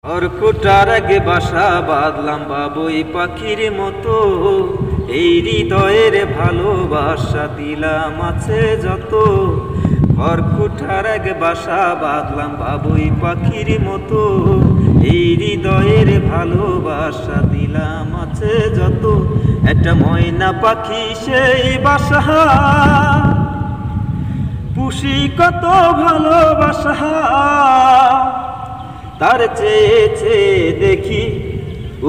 খড়কুটার আগে বাসা বাঁধলাম বাবুই পাখির মতো, এই হৃদয়ের ভালোবাসা দিলাম আছে যত। খড়কুটার আগে বাসা বাঁধলাম বাবুই পাখির মতো, এই হৃদয়ের ভালোবাসা দিলাম আছে যত। একটা ময়না পাখি সেই বাসা পুষি কত ভালোবাসা, তার চেয়েছে দেখি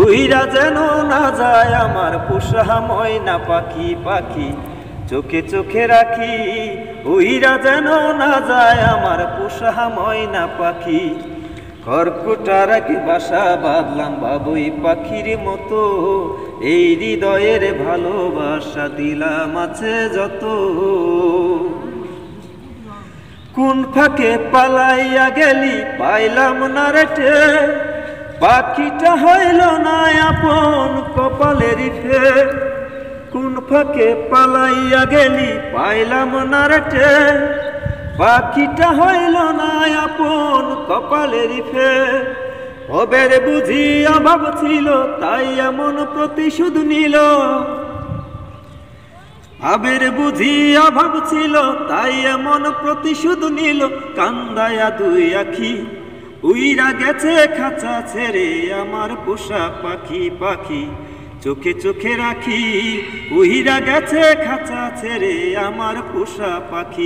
উইরা যেন না যায় আমার পোষা ময়না পাখি। পাখি চোখে চোখে রাখি, উইরা যেন না যায় আমার পোষা ময়না পাখি। খড়কুটার আগে বাসা বাঁধলাম বাবুই পাখির মতো, এই হৃদয়ের ভালোবাসা দিলাম আছে যত। কোন ফাঁকে পালাইয়া গেলি পাইলাম না রেটে, পাখিটা হইল না আপন কপালের ফে। কোন ফাঁকে পালাইয়া গেলি পাইলাম না রেটে, পাখিটা হইল না আপন কপালের ফে। ওবের বুঝি অভাব ছিল তাই এমন প্রতিশোধ নিল, আবের বুঝি অভাব ছিল তাই এমন প্রতিশোধ নিল। কান্দায়া দুই আখি উইরা গেছে খাঁচা ছেড়ে আমার পোষা পাখি। পাখি চোখে চোখে রাখি, উইরা গেছে খাঁচা ছেড়ে আমার পোষা পাখি।